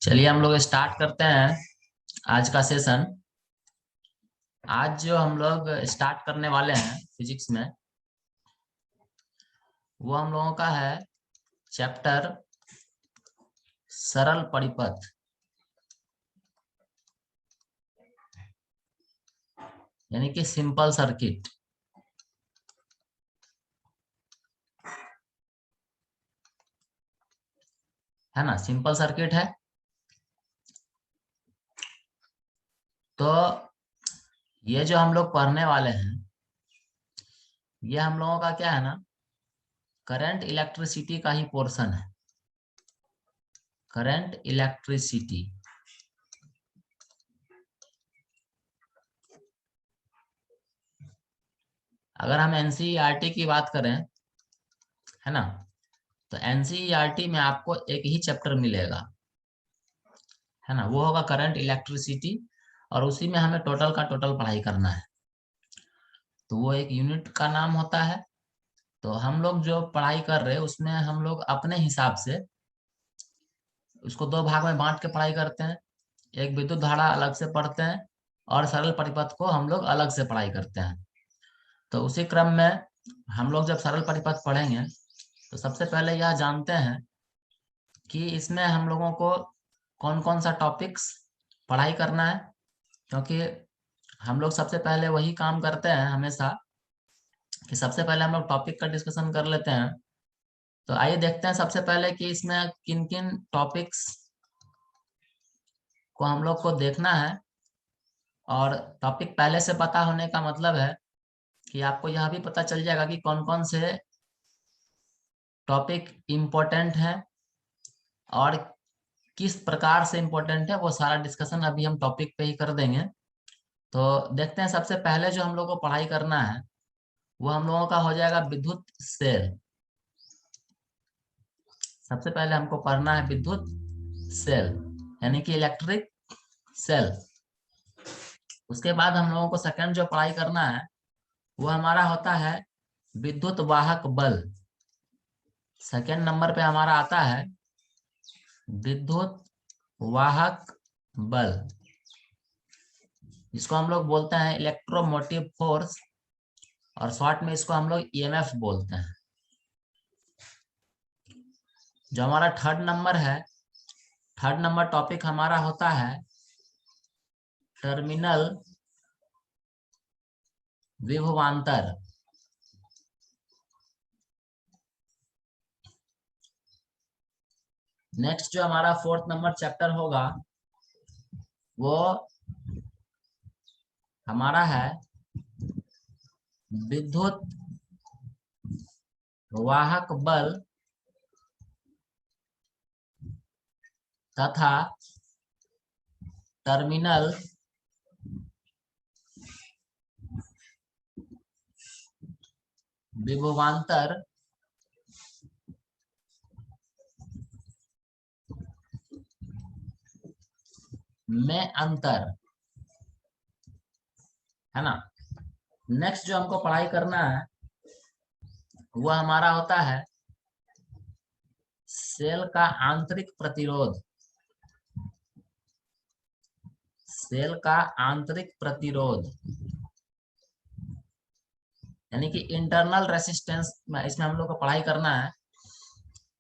चलिए हम लोग स्टार्ट करते हैं आज का सेशन। आज जो हम लोग स्टार्ट करने वाले हैं फिजिक्स में, वो हम लोगों का है चैप्टर सरल परिपथ, यानी कि सिंपल सर्किट। है ना, सिंपल सर्किट है। तो ये जो हम लोग पढ़ने वाले हैं, ये हम लोगों का क्या है ना, करंट इलेक्ट्रिसिटी का ही पोर्शन है। Current electricity. अगर हम एनसीईआरटी की बात करें, है ना, तो एनसीईआरटी में आपको एक ही चैप्टर मिलेगा, है ना, वो होगा करंट इलेक्ट्रिसिटी, और उसी में हमें टोटल का टोटल पढ़ाई करना है। तो वो एक यूनिट का नाम होता है। तो हम लोग जो पढ़ाई कर रहे हैं उसमें हम लोग अपने हिसाब से उसको दो भाग में बांट के पढ़ाई करते हैं। एक विद्युत धारा अलग से पढ़ते हैं और सरल परिपथ को हम लोग अलग से पढ़ाई करते हैं। तो उसी क्रम में हम लोग जब सरल परिपथ पढ़ेंगे तो सबसे पहले यह जानते हैं कि इसमें हम लोगों को कौन कौन सा टॉपिक्स पढ़ाई करना है, क्योंकि हम लोग सबसे पहले वही काम करते हैं हमेशा कि सबसे पहले हम लोग टॉपिक का डिस्कशन कर लेते हैं। तो आइए देखते हैं सबसे पहले कि इसमें किन किन टॉपिक्स को हम लोग को देखना है। और टॉपिक पहले से पता होने का मतलब है कि आपको यह भी पता चल जाएगा कि कौन कौन से टॉपिक इम्पोर्टेंट है और किस प्रकार से इम्पोर्टेंट है। वो सारा डिस्कशन अभी हम टॉपिक पे ही कर देंगे। तो देखते हैं, सबसे पहले जो हम लोग को पढ़ाई करना है वो हम लोगों का हो जाएगा विद्युत सेल। सबसे पहले हमको पढ़ना है विद्युत सेल, यानी कि इलेक्ट्रिक सेल। उसके बाद हम लोगों को सेकंड जो पढ़ाई करना है वो हमारा होता है विद्युत वाहक बल। सेकंड नंबर पे हमारा आता है विद्युत वाहक बल, जिसको हम लोग बोलते हैं इलेक्ट्रोमोटिव फोर्स, और शॉर्ट में इसको हम लोग ईएमएफ बोलते हैं। जो हमारा थर्ड नंबर है, थर्ड नंबर टॉपिक हमारा होता है टर्मिनल विभवांतर। नेक्स्ट जो हमारा फोर्थ नंबर चैप्टर होगा वो हमारा है विद्युत वाहक बल तथा टर्मिनल विभवांतर में अंतर, है ना। नेक्स्ट जो हमको पढ़ाई करना है वो हमारा होता है सेल का आंतरिक प्रतिरोध। सेल का आंतरिक प्रतिरोध यानी कि इंटरनल रेसिस्टेंस में इसमें हम लोग को पढ़ाई करना है।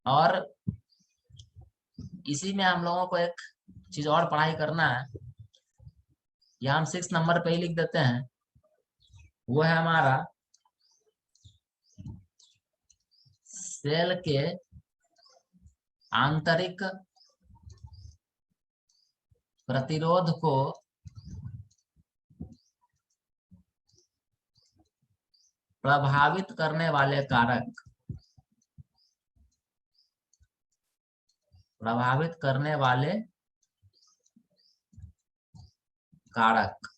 और इसी में हम लोगों को एक चीज और पढ़ाई करना है, यहाँ हम 6 नंबर पे ही लिख देते हैं, वो है हमारा सेल के आंतरिक प्रतिरोध को प्रभावित करने वाले कारक। प्रभावित करने वाले कारक।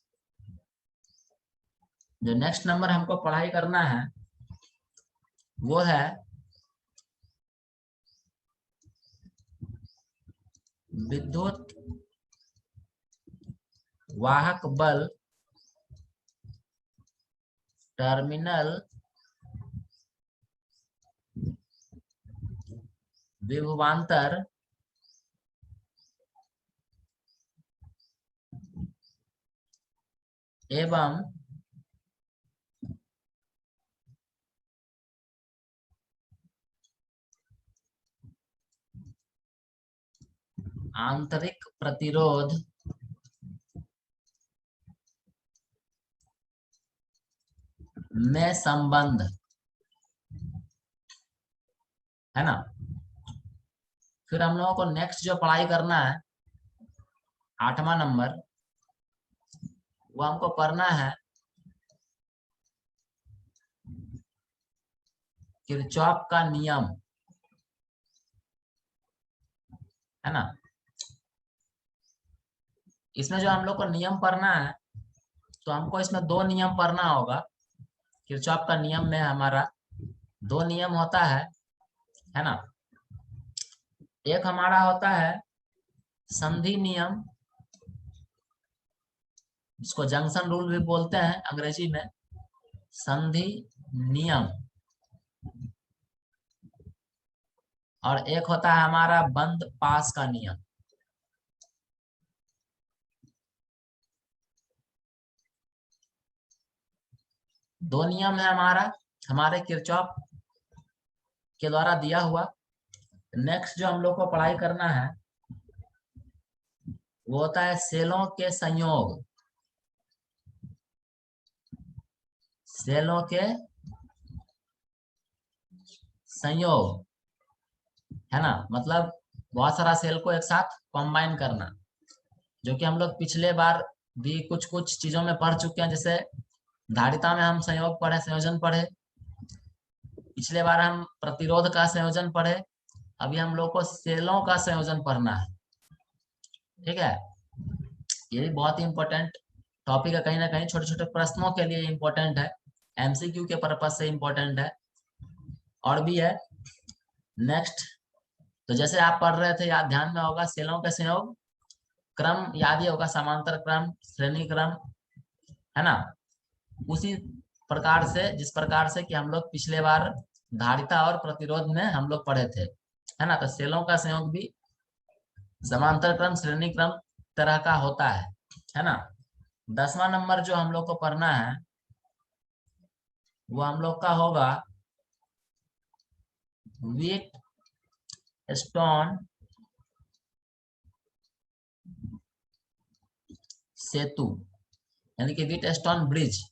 जो नेक्स्ट नंबर हमको पढ़ाई करना है वो है विद्युत वाहक बल टर्मिनल विभवांतर एवं आंतरिक प्रतिरोध में संबंध, है ना। फिर हम लोगों को नेक्स्ट जो पढ़ाई करना है 8वां नंबर, वो हमको पढ़ना है किरचॉफ का नियम, है ना। इसमें जो हम लोग को नियम पढ़ना है, तो हमको इसमें दो नियम पढ़ना होगा। किरचॉफ का नियम में हमारा दो नियम होता है ना। एक हमारा होता है संधि नियम, जिसको जंक्शन रूल भी बोलते हैं अंग्रेजी में, संधि नियम। और एक होता है हमारा बंद पास का नियम। दो नियम है हमारे किरचॉफ के द्वारा दिया हुआ। नेक्स्ट जो हम लोग को पढ़ाई करना है वो होता है सेलों के संयोग। सेलों के संयोग, है ना, मतलब बहुत सारा सेल को एक साथ कंबाइन करना, जो कि हम लोग पिछले बार भी कुछ कुछ चीजों में पढ़ चुके हैं। जैसे धारिता में हम संयोग पढ़े, संयोजन पढ़े। पिछले बार हम प्रतिरोध का संयोजन पढ़े। अभी हम लोग को सेलों का संयोजन पढ़ना है, ठीक है। ये भी बहुत ही इंपॉर्टेंट टॉपिक है, कहीं ना कहीं छोटे छोटे प्रश्नों के लिए इंपॉर्टेंट है, एमसीक्यू के पर्पज से इंपॉर्टेंट है। और भी है नेक्स्ट, तो जैसे आप पढ़ रहे थे याद ध्यान में होगा, सेलों के संयोग क्रम याद ही होगा, समांतर क्रम, श्रेणी क्रम, है ना। उसी प्रकार से, जिस प्रकार से कि हम लोग पिछले बार धारिता और प्रतिरोध में हम लोग पढ़े थे, है ना। तो सेलों का संयोग भी समांतर क्रम, श्रेणी क्रम तरह का होता है ना। 10वां नंबर जो हम लोग को पढ़ना है वो हम लोग का होगा व्हीट स्टोन सेतु, यानी कि व्हीट स्टोन ब्रिज।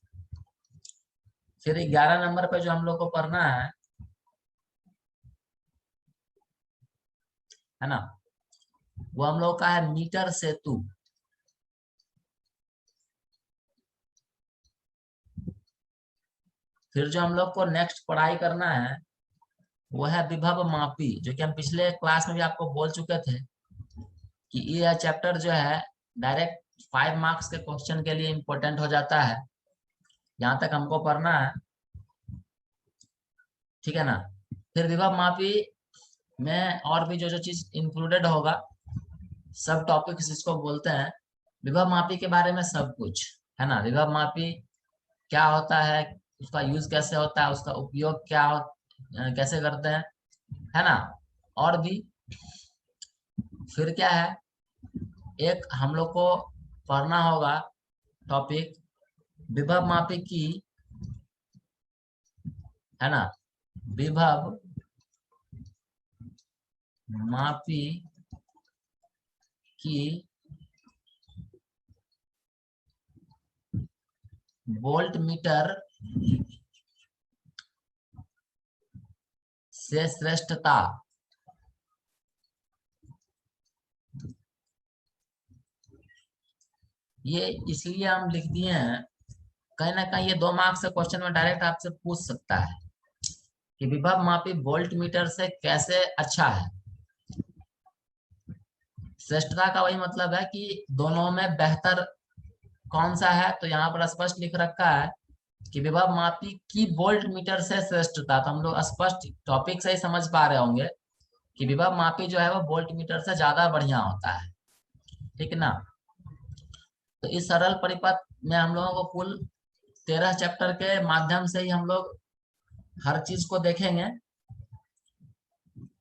फिर 11 नंबर पे जो हम लोग को पढ़ना है ना, वो हम लोग का है मीटर सेतु। फिर जो हम लोग को नेक्स्ट पढ़ाई करना है वो है विभव मापी, जो कि हम पिछले क्लास में भी आपको बोल चुके थे कि ये चैप्टर जो है डायरेक्ट 5 मार्क्स के क्वेश्चन के लिए इंपॉर्टेंट हो जाता है। यहाँ तक हमको पढ़ना है, ठीक है ना। फिर विभव मापी में और भी जो जो चीज इंक्लूडेड होगा, सब टॉपिक्स जिसको बोलते हैं विभव मापी के बारे में सब कुछ, है ना। विभव मापी क्या होता है, उसका यूज कैसे होता है, उसका उपयोग कैसे करते हैं, है ना। और भी फिर क्या है, एक हम लोग को पढ़ना होगा टॉपिक विभव मापी की, है ना, विभव मापी की वोल्ट मीटर से श्रेष्ठता। ये इसलिए हम लिख दिए हैं, कहीं ना कहीं ये 2 मार्क्स से क्वेश्चन में डायरेक्ट आपसे पूछ सकता है कि विभव मापी वोल्ट मीटर से कैसे अच्छा है। श्रेष्ठता का वही मतलब है कि दोनों में बेहतर कौन सा है। तो यहाँ पर स्पष्ट लिख रखा है कि विभव मापी की वोल्ट मीटर से श्रेष्ठता। तो हम लोग स्पष्ट टॉपिक से ही समझ पा रहे होंगे कि विभव मापी जो है वो वोल्ट मीटर से ज्यादा बढ़िया होता है, ठीक ना। तो इस सरल परिपथ में हम लोगों को कुल 13 चैप्टर के माध्यम से ही हम लोग हर चीज को देखेंगे,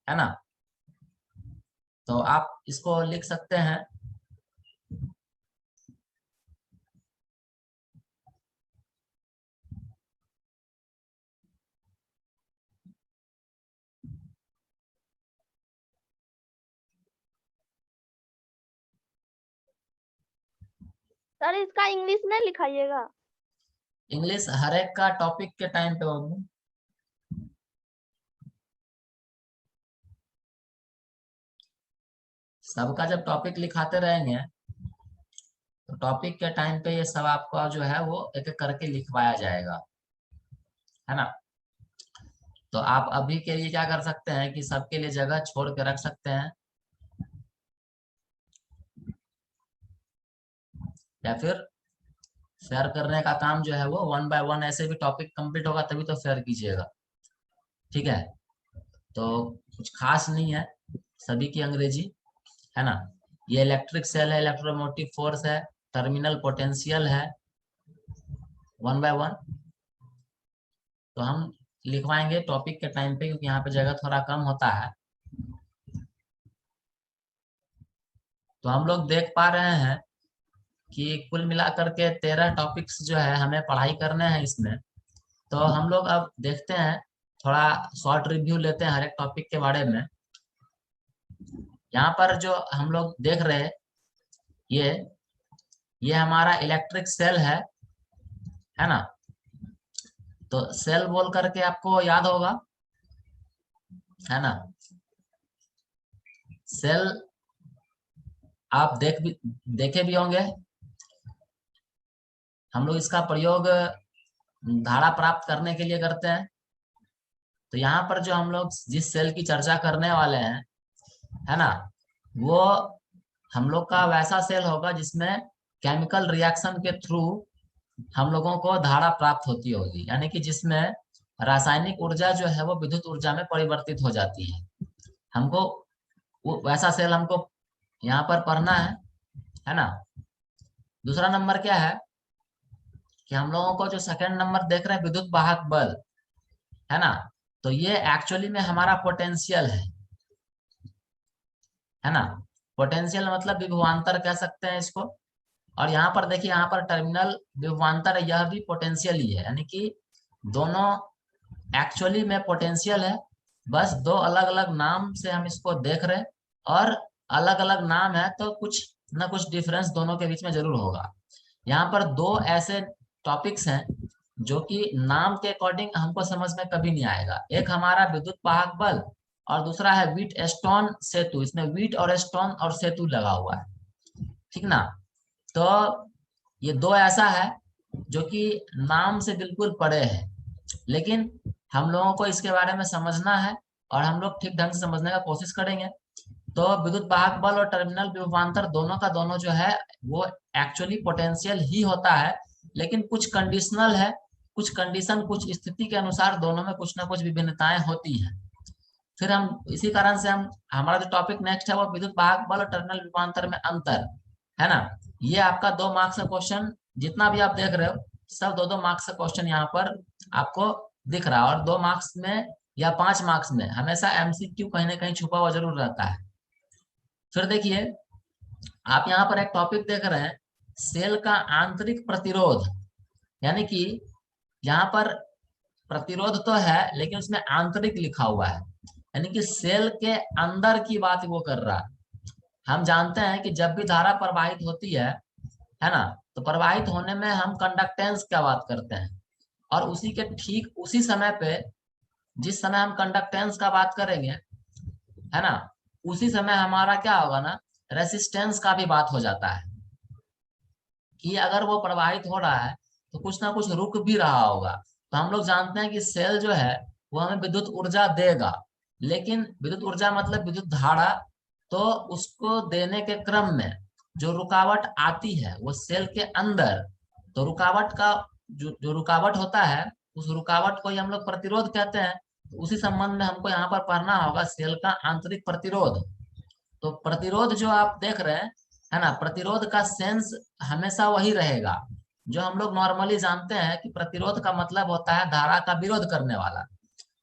है ना। तो आप इसको लिख सकते हैं। सर इसका इंग्लिश में लिखाइएगा। इंग्लिश हर एक का टॉपिक के टाइम पे होगी। सबका जब टॉपिक लिखाते रहेंगे तो टॉपिक के टाइम पे ये सब आपका जो है वो एक एक करके लिखवाया जाएगा, है ना। तो आप अभी के लिए क्या कर सकते हैं कि सबके लिए जगह छोड़ के रख सकते हैं, या फिर शेयर करने का काम जो है वो 1 बाय 1 ऐसे भी टॉपिक कंप्लीट होगा तभी तो शेयर कीजिएगा, ठीक है। तो कुछ खास नहीं है, सभी की अंग्रेजी, है ना। ये इलेक्ट्रिक सेल है, इलेक्ट्रोमोटिव फोर्स है, टर्मिनल पोटेंशियल है, 1 बाय 1। तो हम लिखवाएंगे टॉपिक के टाइम पे क्योंकि यहाँ पे जगह थोड़ा कम होता है। तो हम लोग देख पा रहे हैं कि कुल मिलाकर के 13 टॉपिक्स जो है हमें पढ़ाई करने हैं इसमें। तो हम लोग अब देखते हैं, थोड़ा शॉर्ट रिव्यू लेते हैं हर एक टॉपिक के बारे में। यहाँ पर जो हम लोग देख रहे हैं ये हमारा इलेक्ट्रिक सेल है ना। तो सेल बोल करके आपको याद होगा, है ना। सेल आप देखे भी होंगे। हम लोग इसका प्रयोग धारा प्राप्त करने के लिए करते हैं। तो यहाँ पर जो हम लोग जिस सेल की चर्चा करने वाले हैं, है ना, वो हम लोग का वैसा सेल होगा जिसमें केमिकल रिएक्शन के थ्रू हम लोगों को धारा प्राप्त होती होगी, यानी कि जिसमें रासायनिक ऊर्जा जो है वो विद्युत ऊर्जा में परिवर्तित हो जाती है। हमको वैसा सेल हमको यहाँ पर पढ़ना है ना। दूसरा नंबर क्या है कि हम लोगों को जो सेकंड नंबर देख रहे हैं विद्युत वाहक बल, है ना। तो ये एक्चुअली में हमारा पोटेंशियल है ना। पोटेंशियल मतलब विभवांतर कह सकते हैं इसको। और यहाँ पर देखिए, यहाँ पर टर्मिनल विभवांतर यह भी पोटेंशियल ही है, यानी कि दोनों एक्चुअली में पोटेंशियल है। बस दो अलग अलग नाम से हम इसको देख रहे हैं, और अलग अलग नाम है तो कुछ ना कुछ डिफरेंस दोनों के बीच में जरूर होगा। यहाँ पर दो ऐसे टॉपिक्स हैं जो कि नाम के अकॉर्डिंग हमको समझ में कभी नहीं आएगा। एक हमारा विद्युत वाहक बल और दूसरा है व्हीट स्टोन सेतु। इसमें व्हीट और स्टोन और सेतु लगा हुआ है, ठीक ना। तो ये दो ऐसा है जो कि नाम से बिल्कुल परे है, लेकिन हम लोगों को इसके बारे में समझना है और हम लोग ठीक ढंग से समझने का कोशिश करेंगे। तो विद्युत वाहक बल और टर्मिनल विभवांतर दोनों का दोनों जो है वो एक्चुअली पोटेंशियल ही होता है, लेकिन कुछ कंडीशनल है, कुछ कंडीशन कुछ स्थिति के अनुसार दोनों में कुछ ना कुछ विभिन्नताएं होती हैं। फिर हम इसी कारण से हमारा जो टॉपिक नेक्स्ट है वो विद्युत वाहक बल और टर्मिनल विभवांतर में अंतर, है ना। ये आपका 2 मार्क्स का क्वेश्चन, जितना भी आप देख रहे हो सब 2-2 मार्क्स का क्वेश्चन यहाँ पर आपको दिख रहा है। और 2 मार्क्स में या 5 मार्क्स में हमेशा एमसीक्यू कहीं ना कहीं छुपा हुआ जरूर रहता है। फिर देखिए, आप यहाँ पर एक टॉपिक देख रहे हैं, सेल का आंतरिक प्रतिरोध, यानी कि यहाँ पर प्रतिरोध तो है लेकिन उसमें आंतरिक लिखा हुआ है, यानी कि सेल के अंदर की बात वो कर रहा है। हम जानते हैं कि जब भी धारा प्रवाहित होती है ना, तो प्रवाहित होने में हम कंडक्टेंस का बात करते हैं। और उसी के ठीक उसी समय पे, जिस समय हम कंडक्टेंस का बात करेंगे, है ना, उसी समय हमारा क्या होगा ना, रेसिस्टेंस का भी बात हो जाता है कि अगर वो प्रवाहित हो रहा है तो कुछ ना कुछ रुक भी रहा होगा। तो हम लोग जानते हैं कि सेल जो है वो हमें विद्युत ऊर्जा देगा, लेकिन विद्युत ऊर्जा मतलब विद्युत धारा तो उसको देने के क्रम में जो रुकावट आती है वो सेल के अंदर, तो रुकावट का जो रुकावट होता है उस रुकावट को ही हम लोग प्रतिरोध कहते हैं। तो उसी संबंध में हमको यहाँ पर पढ़ना होगा सेल का आंतरिक प्रतिरोध। तो प्रतिरोध जो आप देख रहे हैं है ना, प्रतिरोध का सेंस हमेशा वही रहेगा जो हम लोग नॉर्मली जानते हैं कि प्रतिरोध का मतलब होता है धारा का विरोध करने वाला।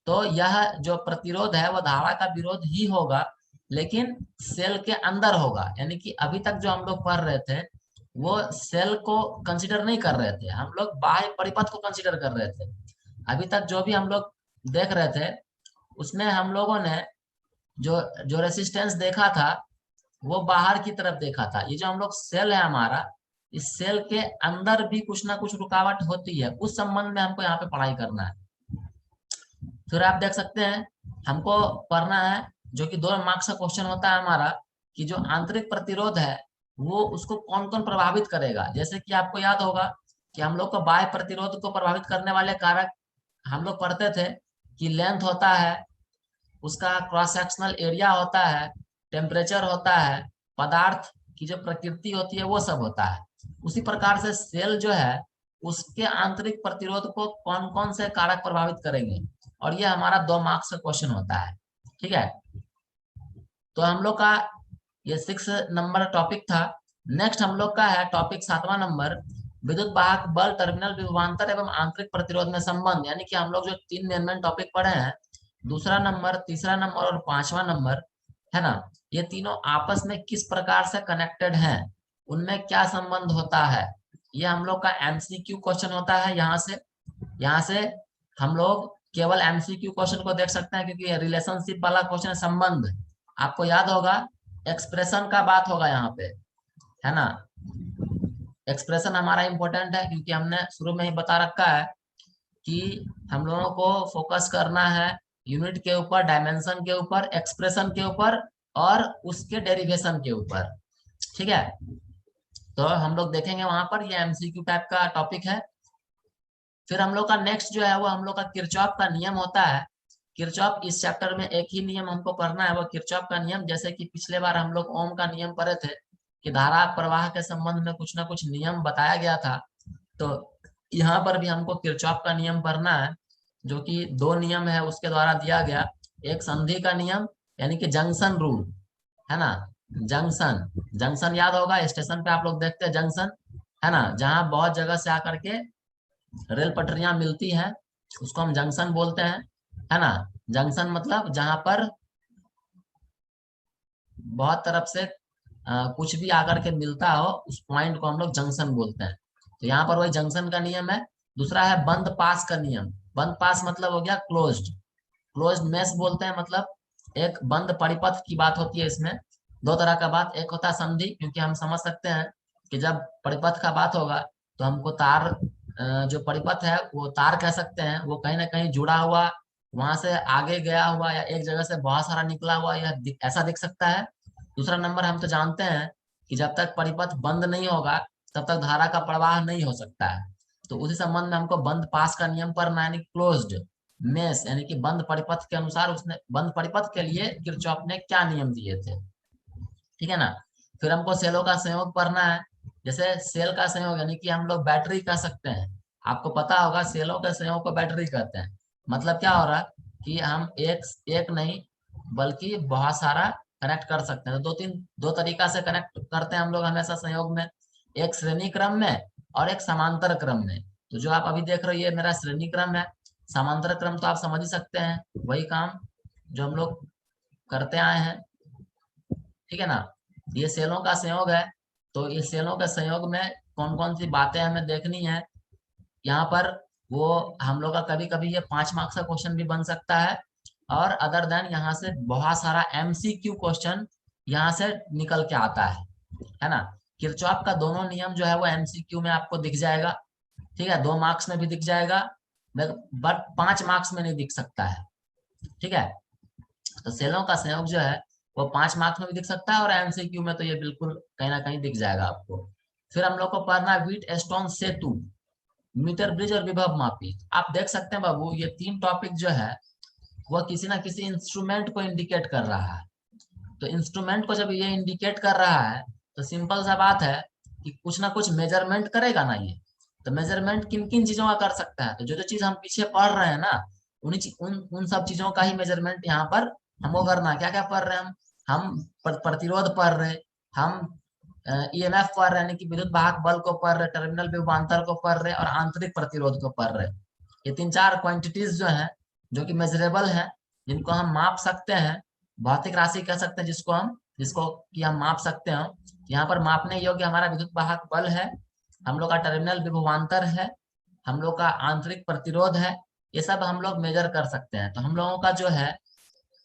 तो यह जो प्रतिरोध है वो धारा का विरोध ही होगा, लेकिन सेल के अंदर होगा। यानी कि अभी तक जो हम लोग पढ़ रहे थे वो सेल को कंसिडर नहीं कर रहे थे, हम लोग बाह्य परिपथ को कंसिडर कर रहे थे। अभी तक जो भी हम लोग देख रहे थे उसमें हम लोगों ने जो जो रेसिस्टेंस देखा था वो बाहर की तरफ देखा था। ये जो हम लोग सेल है हमारा, इस सेल के अंदर भी कुछ ना कुछ रुकावट होती है, उस संबंध में हमको यहाँ पे पढ़ाई करना है। फिर आप देख सकते हैं हमको पढ़ना है जो कि 2 मार्क्स का क्वेश्चन होता है हमारा, कि जो आंतरिक प्रतिरोध है वो उसको कौन कौन प्रभावित करेगा। जैसे कि आपको याद होगा कि हम लोग को बाह्य प्रतिरोध को प्रभावित करने वाले कारक हम लोग पढ़ते थे कि लेंथ होता है, उसका क्रॉस सेक्शनल एरिया होता है, टेम्परेचर होता है, पदार्थ की जो प्रकृति होती है वो सब होता है। उसी प्रकार से सेल जो है उसके आंतरिक प्रतिरोध को कौन कौन से कारक प्रभावित करेंगे, और ये हमारा 2 मार्क्स का क्वेश्चन होता है। ठीक है, तो हम लोग का ये 6 नंबर टॉपिक था। नेक्स्ट हम लोग का है टॉपिक 7वां नंबर, विद्युत वाहक बल, टर्मिनल विभवांतर एवं आंतरिक प्रतिरोध में संबंध। यानी कि हम लोग जो 3 मेन टॉपिक पढ़े हैं, दूसरा नंबर, तीसरा नंबर और 5वां नंबर, है ना, ये तीनों आपस में किस प्रकार से कनेक्टेड हैं, उनमें क्या संबंध होता है, ये हम लोग का एमसीक्यू क्वेश्चन होता है। यहाँ से हम लोग केवल एमसीक्यू क्वेश्चन को देख सकते हैं, क्योंकि रिलेशनशिप वाला क्वेश्चन, संबंध आपको याद होगा, एक्सप्रेशन का बात होगा यहाँ पे, है ना। एक्सप्रेशन हमारा इंपॉर्टेंट है क्योंकि हमने शुरू में ही बता रखा है कि हम लोगों को फोकस करना है यूनिट के ऊपर, डायमेंशन के ऊपर, एक्सप्रेशन के ऊपर और उसके डेरिवेशन के ऊपर। ठीक है, तो हम लोग देखेंगे वहां पर, ये एमसीक्यू टाइप का टॉपिक है। फिर हम लोग का नेक्स्ट जो है वो हम लोग का किरचॉफ का नियम होता है। किरचॉफ, इस चैप्टर में एक ही नियम हमको पढ़ना है, वो किरचॉफ का नियम। जैसे कि पिछले बार हम लोग ओम का नियम पढ़े थे कि धारा प्रवाह के संबंध में कुछ ना कुछ नियम बताया गया था, तो यहाँ पर भी हमको किरचॉफ का नियम पढ़ना है, जो कि 2 नियम है उसके द्वारा दिया गया। एक संधि का नियम, यानी कि जंक्शन रूल, है ना। जंक्शन, जंक्शन याद होगा, स्टेशन पे आप लोग देखते हैं जंक्शन, है ना, जहाँ बहुत जगह से आकर के रेल पटरियां मिलती हैं, उसको हम जंक्शन बोलते हैं, है ना। जंक्शन मतलब जहां पर बहुत तरफ से कुछ भी आकर के मिलता हो, उस पॉइंट को हम लोग जंक्शन बोलते हैं। तो यहाँ पर वही जंक्शन का नियम है। दूसरा है बंद पास का नियम। बंद पास मतलब हो गया क्लोज्ड, क्लोज्ड मेश बोलते हैं, मतलब एक बंद परिपथ की बात होती है। इसमें 2 तरह का बात, एक होता है संधि, क्योंकि हम समझ सकते हैं कि जब परिपथ का बात होगा तो हमको तार, जो परिपथ है वो तार कह सकते हैं, वो कहीं ना कहीं जुड़ा हुआ, वहां से आगे गया हुआ या एक जगह से बहुत सारा निकला हुआ, या ऐसा दिख सकता है। दूसरा नंबर, हम तो जानते हैं कि जब तक परिपथ बंद नहीं होगा तब तक धारा का प्रवाह नहीं हो सकता है। तो उसी संबंध में हमको बंद पास का नियम पढ़ना, यानी क्लोज्ड मेश, यानी कि बंद परिपथ के अनुसार उसने, बंद परिपथ के लिए किरचॉफ ने क्या नियम दिए थे। ठीक है ना। फिर हमको सेलों का संयोग पढ़ना है। जैसे सेल का संयोग, यानी कि हम लोग बैटरी कह सकते हैं, आपको पता होगा सेलों के संयोग को बैटरी कहते हैं। मतलब क्या हो रहा है कि हम एक नहीं बल्कि बहुत सारा कनेक्ट कर सकते हैं। तो 2 तरीका से कनेक्ट करते हैं हम लोग हमेशा संयोग में, एक श्रेणी क्रम में और एक समांतर क्रम में। तो जो आप अभी देख रहे हो ये मेरा श्रेणी क्रम है, समांतर क्रम तो आप समझ ही सकते हैं, वही काम जो हम लोग करते आए हैं। ठीक है ना। ये सेलों का संयोग है, तो ये सेलों के संयोग में कौन कौन सी बातें हमें देखनी है यहाँ पर, वो हम लोग का कभी कभी ये 5 मार्क्स का क्वेश्चन भी बन सकता है, और अदर देन यहाँ से बहुत सारा एमसीक्यू क्वेश्चन यहाँ से निकल के आता है ना। किरचॉफ का दोनों नियम जो है वो एमसीक्यू में आपको दिख जाएगा। ठीक है, 2 मार्क्स में भी दिख जाएगा, बट 5 मार्क्स में नहीं दिख सकता है। ठीक है, तो सेलों का संयोग जो है वो 5 मार्क्स में भी दिख सकता है, और एमसीक्यू में तो ये बिल्कुल कहीं ना कहीं दिख जाएगा आपको। फिर हम लोग को पढ़ना व्हीटस्टोन सेतु, मीटर ब्रिज और विभव मापी। आप देख सकते हैं बाबू, ये 3 टॉपिक जो है वो किसी ना किसी इंस्ट्रूमेंट को इंडिकेट कर रहा है। तो इंस्ट्रूमेंट को जब ये इंडिकेट कर रहा है तो सिंपल सा बात है कि कुछ ना कुछ मेजरमेंट करेगा ना ये। तो मेजरमेंट किन किन चीजों का कर सकता है, तो जो जो चीज हम पीछे पढ़ रहे हैं ना उन सब चीजों का ही मेजरमेंट यहाँ पर हमको करना है। क्या क्या पढ़ रहे हैं हम प्रतिरोध पढ़ रहे, हम ईएमएफ पढ़ रहे, यानी कि विद्युत वाहक बल को पढ़ रहे, टर्मिनल विभवांतर को पढ़ रहे और आंतरिक प्रतिरोध को पढ़ रहे। ये 3-4 क्वांटिटीज जो है जो कि मेजरेबल है, जिनको हम माप सकते हैं, भौतिक राशि कह सकते हैं जिसको कि हम माप सकते हैं। यहाँ पर मापने योग्य हमारा विद्युत वाहक बल है, हम लोग का टर्मिनल विभवांतर है, हम लोग का आंतरिक प्रतिरोध है, ये सब हम लोग मेजर कर सकते हैं। तो हम लोगों का जो है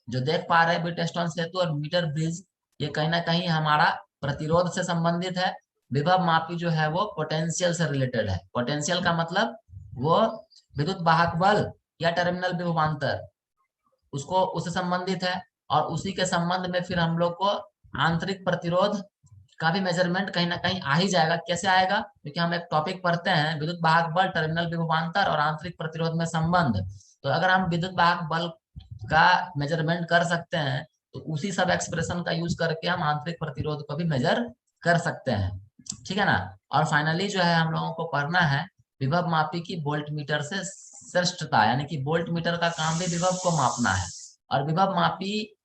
जो देख पा रहे हैं ब्रिटस्टोन सेतु और मीटर ब्रिज, ये कहीं ना कहीं हमारा प्रतिरोध से संबंधित है। विभव मापी जो है वो पोटेंशियल से रिलेटेड है। पोटेंशियल का मतलब वो विद्युत वाहक बल या टर्मिनल विभवांतर उससे संबंधित है, और उसी के संबंध में फिर हम लोग को आंतरिक प्रतिरोध का भी मेजरमेंट कहीं ना कहीं आ ही जाएगा। कैसे आएगा, क्योंकि हम एक टॉपिक पढ़ते हैं विद्युत वाहक बल, टर्मिनल विभवांतर और आंतरिक प्रतिरोध में संबंध। तो अगर हम विद्युत वाहक बल का मेजरमेंट कर सकते हैं तो उसी सब एक्सप्रेशन का यूज करके हम आंतरिक प्रतिरोध को भी मेजर कर सकते हैं, ठीक है ना। और फाइनली जो है हम लोगों को पढ़ना है विभव मापी की वोल्ट मीटर से श्रेष्ठता, यानी कि वोल्ट मीटर का काम भी विभव को मापना है। और विभव मापी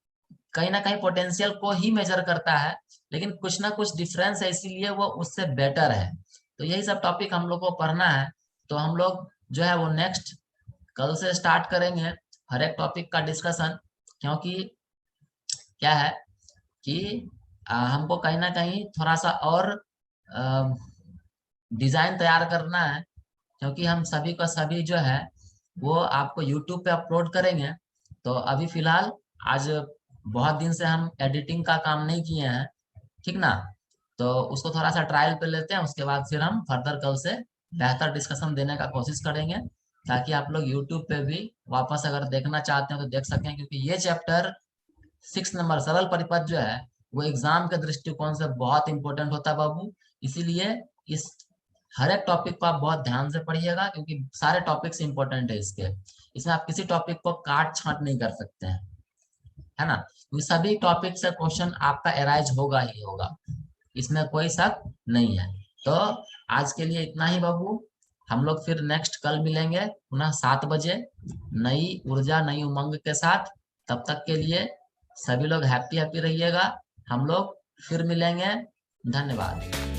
कहीं ना कहीं पोटेंशियल को ही मेजर करता है, लेकिन कुछ ना कुछ डिफरेंस है, इसीलिए वो उससे बेटर है। तो यही सब टॉपिक हम लोग को पढ़ना है। तो हम लोग जो है वो नेक्स्ट कल से स्टार्ट करेंगे हर एक टॉपिक का डिस्कशन, क्योंकि क्या है कि हमको कहीं ना कहीं थोड़ा सा और डिजाइन तैयार करना है, क्योंकि हम सभी का सभी जो है वो आपको यूट्यूब पे अपलोड करेंगे। तो अभी फिलहाल आज बहुत दिन से हम एडिटिंग का काम नहीं किए हैं, ठीक ना। तो उसको थोड़ा सा ट्रायल पे लेते हैं, उसके बाद फिर हम फर्दर कल से बेहतर डिस्कशन देने का कोशिश करेंगे, ताकि आप लोग यूट्यूब पे भी वापस अगर देखना चाहते हैं तो देख सकें। क्योंकि ये चैप्टर 6 नंबर सरल परिपथ जो है वो एग्जाम के दृष्टिकोण से बहुत इंपॉर्टेंट होता है बाबू। इसीलिए इस हर एक टॉपिक को आप बहुत ध्यान से पढ़िएगा, क्योंकि सारे टॉपिक्स इंपॉर्टेंट है इसके। इसमें आप किसी टॉपिक को काट छांट नहीं कर सकते हैं, है ना। तो सभी टॉपिक से क्वेश्चन आपका एराइज होगा ही होगा, इसमें कोई शक नहीं है। तो आज के लिए इतना ही बाबू, हम लोग फिर नेक्स्ट कल मिलेंगे पुनः 7 बजे नई ऊर्जा नई उमंग के साथ। तब तक के लिए सभी लोग हैप्पी रहिएगा। हम लोग फिर मिलेंगे, धन्यवाद।